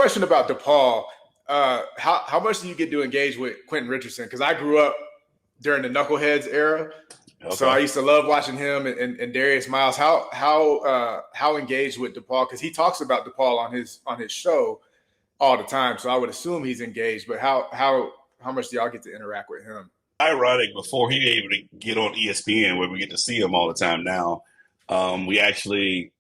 question about DePaul. How much do you get to engage with Quentin Richardson? Because I grew up during the Knuckleheads era, so I used to love watching him and Darius Miles. How engaged with DePaul? Because he talks about DePaul on his show all the time, so I would assume he's engaged. But how much do y'all get to interact with him? Ironic, before he able to get on ESPN, where we get to see him all the time now, we actually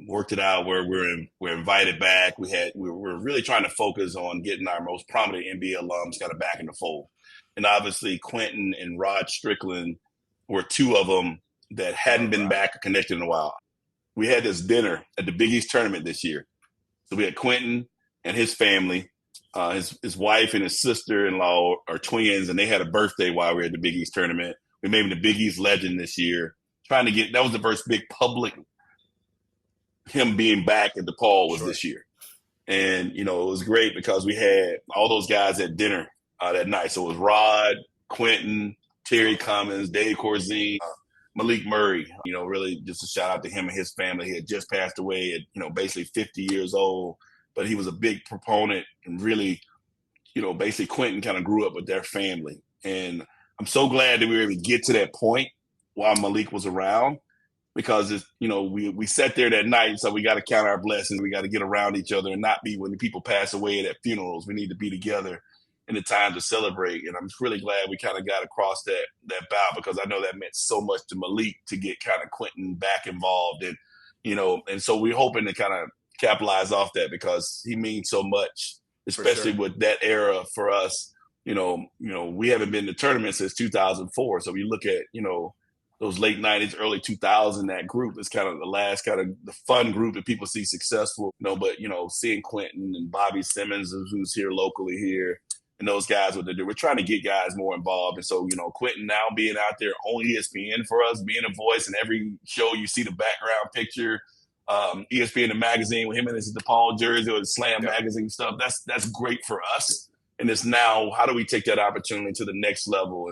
worked it out where we're invited back. We're really trying to focus on getting our most prominent NBA alums kind of back in the fold. And obviously Quentin and Rod Strickland were two of them that hadn't been back or connected in a while. We had this dinner at the Big East tournament this year. So we had Quentin and his family. His wife and his sister-in-law are twins, and they had a birthday while we were at the Big East tournament. We made him the Big East legend this year. That was the first big public, him being back at DePaul was this year. And, it was great because we had all those guys at dinner that night. So it was Rod, Quentin, Terry Cummins, Dave Corzine, Malik Murray. Really just a shout out to him and his family. He had just passed away at, basically 50 years old. But he was a big proponent and really, basically Quentin kind of grew up with their family. And I'm so glad that we were able to get to that point while Malik was around, because we sat there that night. So we got to count our blessings. We got to get around each other and not be when the people pass away at funerals. We need to be together in the time to celebrate. And I'm just really glad we kind of got across that bow, because I know that meant so much to Malik to get kind of Quentin back involved. And, and so we're hoping to kind of capitalize off that, because he means so much, especially with that era for us. We haven't been to tournaments since 2004. So we look at, those late 90s, early 2000s, that group is kind of the last kind of the fun group that people see successful. But seeing Quentin and Bobby Simmons, who's here locally here, and those guys, what they do, we're trying to get guys more involved. And so, Quentin now being out there on ESPN for us, being a voice in every show, you see the background picture. ESPN the magazine with him in his DePaul jersey or the Slam magazine stuff. That's great for us. And it's now, how do we take that opportunity to the next level?